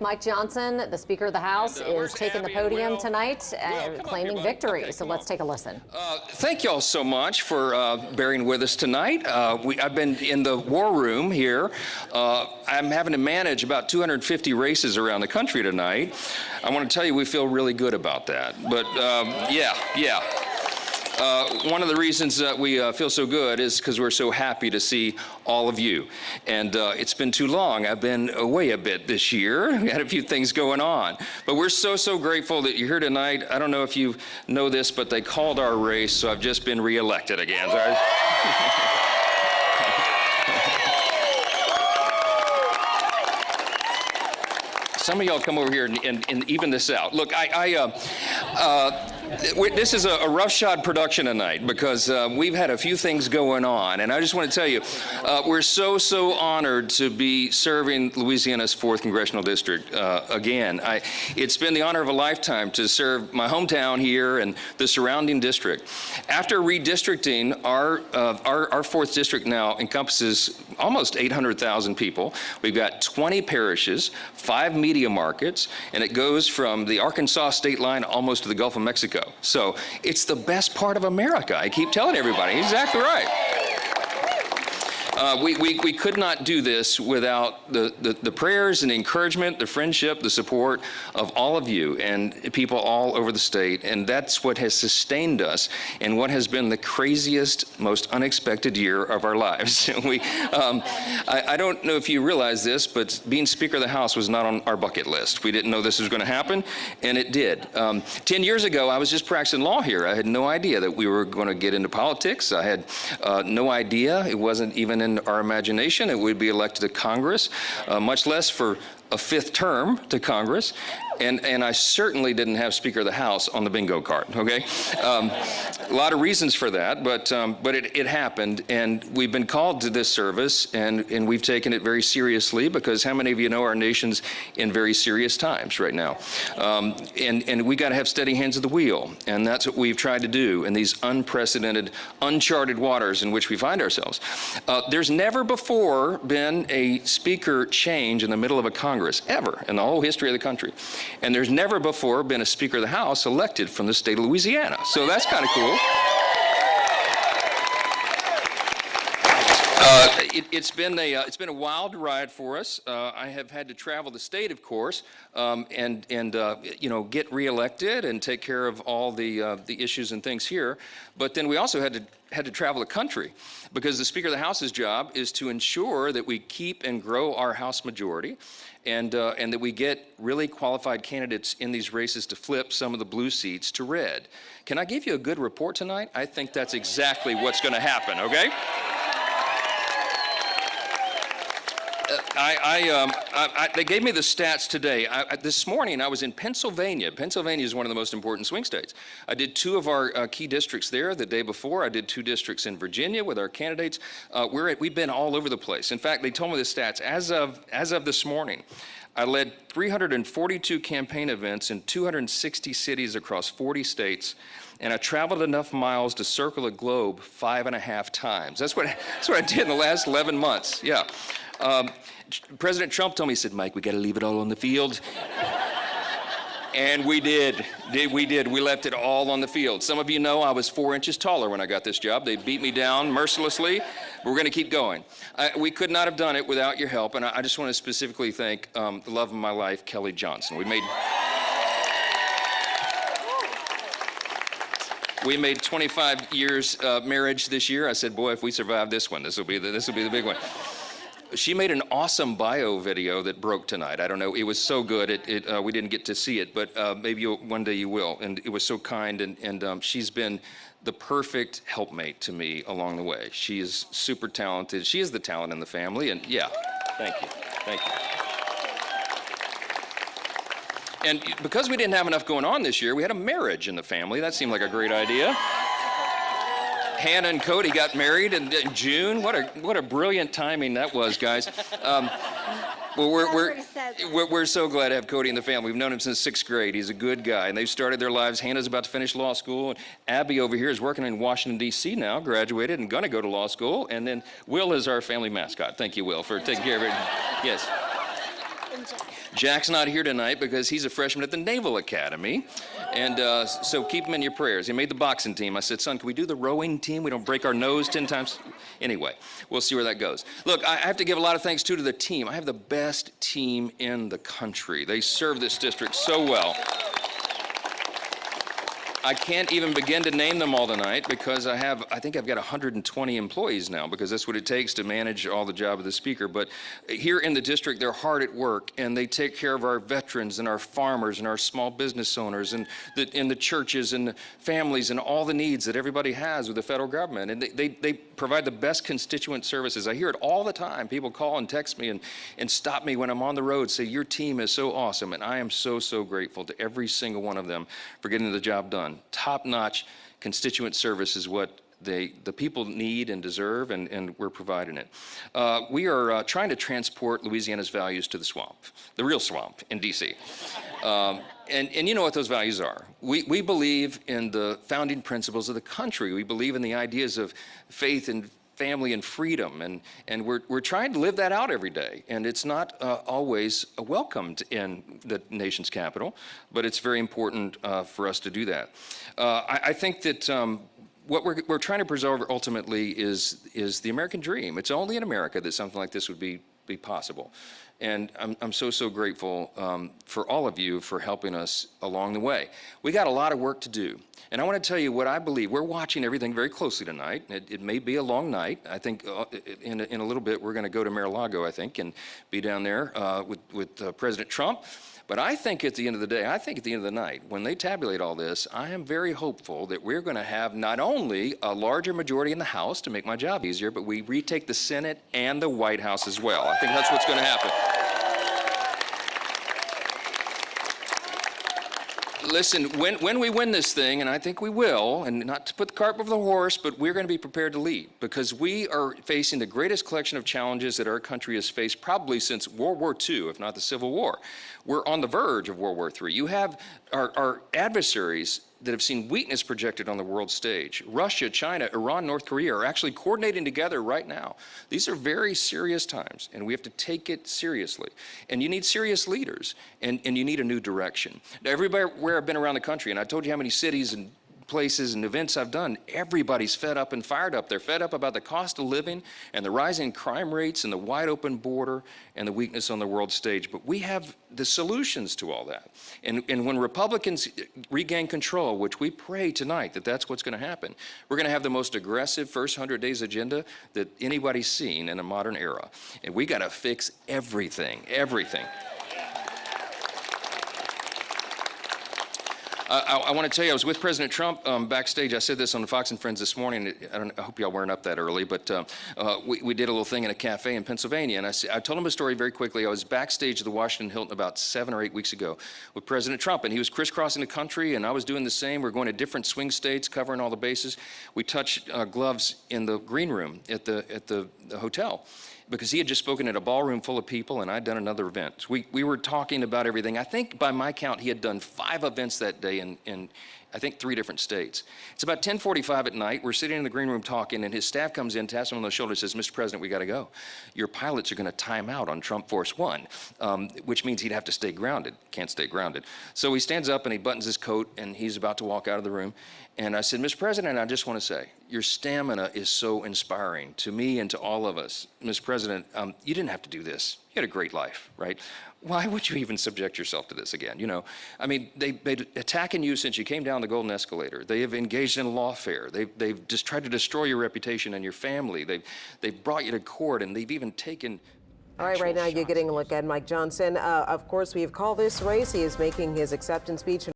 Mike Johnson, the Speaker of the House, is taking the podium tonight, claiming victory. So let's take a listen. Thank you all so much for bearing with us tonight. I've been in the war room here. I'm having to manage about 250 races around the country tonight. I want to tell you we feel really good about that. But yeah. One of the reasons that we feel so good is because we're so happy to see all of you. And it's been too long. I've been away a bit this year. We had a few things going on. But we're so grateful that you're here tonight. I don't know if you know this, but they called our race, so I've just been reelected again. Some of y'all come over here and even this out. Look, this is a roughshod production tonight because we've had a few things going on, and I just want to tell you, we're so honored to be serving Louisiana's 4th Congressional District again. It's been the honor of a lifetime to serve my hometown here and the surrounding district. After redistricting, our 4th district now encompasses almost 800,000 people. We've got 20 parishes, 5 media markets, and it goes from the Arkansas state line almost to the Gulf of Mexico. So it's the best part of America. I keep telling everybody, exactly right. We could not do this without the prayers and the encouragement, the friendship, the support of all of you and people all over the state. And that's what has sustained us in what has been the craziest, most unexpected year of our lives. I don't know if you realize this, but being Speaker of the House was not on our bucket list. We didn't know this was going to happen, and it did. 10 years ago, I was just practicing law here. I had no idea that we were going to get into politics. I had no idea. It wasn't even in our imagination that we'd be elected to Congress, much less for a 5th term to Congress. And I certainly didn't have Speaker of the House on the bingo card, okay? A lot of reasons for that, but it happened, and we've been called to this service, and we've taken it very seriously, because how many of you know our nation's in very serious times right now? And we got to have steady hands at the wheel, and that's what we've tried to do in these unprecedented, uncharted waters in which we find ourselves. There's never before been a speaker change in the middle of a Congress, ever, in the whole history of the country. And there's never before been a Speaker of the House elected from the state of Louisiana. So that's kind of cool. It's been a wild ride for us. I have had to travel the state, of course, and get reelected and take care of all the issues and things here. But then we also had to travel the country, because the Speaker of the House's job is to ensure that we keep and grow our House majority, and that we get really qualified candidates in these races to flip some of the blue seats to red. Can I give you a good report tonight? I think that's exactly what's going to happen, okay? They gave me the stats today. This morning, I was in Pennsylvania. Pennsylvania is one of the most important swing states. I did 2 of our key districts there the day before. I did 2 districts in Virginia with our candidates. We've been all over the place. In fact, they told me the stats. As of this morning, I led 342 campaign events in 260 cities across 40 states, and I traveled enough miles to circle the globe 5.5 times. That's what I did in the last 11 months. Yeah. President Trump told me, he said, "Mike, we got to leave it all on the field." And we did. We left it all on the field. Some of you know I was 4 inches taller when I got this job. They beat me down mercilessly. We're going to keep going. We could not have done it without your help, and I just want to specifically thank the love of my life, Kelly Johnson. We made 25 years marriage this year. I said, boy, if we survive this one, this will be the big one. She made an awesome bio video that broke tonight. I don't know, it was so good, we didn't get to see it, but maybe one day you will. And it was so kind, and she's been the perfect helpmate to me along the way. She is super talented. She is the talent in the family, and yeah, thank you. And because we didn't have enough going on this year, we had a marriage in the family. That seemed like a great idea. Hannah and Cody got married in June. What a brilliant timing that was, guys. Well, we're so glad to have Cody in the family. We've known him since 6th grade. He's a good guy, and they've started their lives. Hannah's about to finish law school, and Abby over here is working in Washington, D.C. now, graduated and going to go to law school. And then Will is our family mascot. Thank you, Will, for taking care of it. Yes. Jack's not here tonight because he's a freshman at the Naval Academy. And so keep him in your prayers. He made the boxing team. I said, son, can we do the rowing team? We don't break our nose 10 times. Anyway, we'll see where that goes. Look, I have to give a lot of thanks, too, to the team. I have the best team in the country. They serve this district so well. I can't even begin to name them all tonight because I think I've got 120 employees now because that's what it takes to manage all the job of the speaker. But here in the district, they're hard at work and they take care of our veterans and our farmers and our small business owners and the churches and the families and all the needs that everybody has with the federal government. And they provide the best constituent services. I hear it all the time. People call and text me and stop me when I'm on the road, say, your team is so awesome. And I am so, so grateful to every single one of them for getting the job done. Top-notch constituent service is what the people need and deserve, and we're providing it. We are trying to transport Louisiana's values to the swamp, the real swamp in D.C. And you know what those values are. We believe in the founding principles of the country. We believe in the ideas of faith and family and freedom, and we're trying to live that out every day. And it's not always welcomed in the nation's capital, but it's very important for us to do that. I think that what we're trying to preserve ultimately is the American dream. It's only in America that something like this would be possible. And I'm so grateful for all of you for helping us along the way. We got a lot of work to do. And I want to tell you what I believe. We're watching everything very closely tonight. It may be a long night. I think in a little bit we're going to go to Mar-a-Lago, I think, and be down there with President Trump. But I think at the end of the day, at the end of the night, when they tabulate all this, I am very hopeful that we're going to have not only a larger majority in the House to make my job easier, but we retake the Senate and the White House as well. I think that's what's going to happen. Listen, when we win this thing, and I think we will, and not to put the cart before the horse, but we're going to be prepared to lead because we are facing the greatest collection of challenges that our country has faced probably since World War II, if not the Civil War. We're on the verge of World War III. You have our adversaries that have seen weakness projected on the world stage. Russia, China, Iran, North Korea are actually coordinating together right now. These are very serious times, and we have to take it seriously. And you need serious leaders, and you need a new direction. Now, everywhere I've been around the country, and I told you how many cities and places and events I've done, everybody's fed up and fired up. They're fed up about the cost of living and the rising crime rates and the wide open border and the weakness on the world stage. But we have the solutions to all that. And when Republicans regain control, which we pray tonight that that's what's going to happen, we're going to have the most aggressive first 100 days agenda that anybody's seen in a modern era. And we got to fix everything. I want to tell you, I was with President Trump backstage. I said this on Fox and Friends this morning. I hope y'all weren't up that early, but we did a little thing in a cafe in Pennsylvania, and I told him a story very quickly. I was backstage at the Washington Hilton about 7 or 8 weeks ago with President Trump, and he was crisscrossing the country, and I was doing the same. We're going to different swing states, covering all the bases. We touched gloves in the green room at the hotel, because he had just spoken at a ballroom full of people, and I'd done another event. We were talking about everything. I think by my count, he had done 5 events that day in I think 3 different states. It's about 10:45 at night. We're sitting in the green room talking, and his staff comes in, taps him on the shoulder, says, Mr. President, we got to go. Your pilots are going to time out on Trump Force 1, which means he'd have to stay grounded. Can't stay grounded. So he stands up and he buttons his coat, and he's about to walk out of the room. And I said, Mr. President, I just want to say, your stamina is so inspiring to me and to all of us. Mr. President, you didn't have to do this. You had a great life, right? Why would you even subject yourself to this again? You know, I mean, they've been attacking you since you came down the golden escalator. They have engaged in lawfare. They've just tried to destroy your reputation and your family. They've brought you to court, and they've even taken. All right now you're getting a look at Mike Johnson. Of course, we have called this race. He is making his acceptance speech.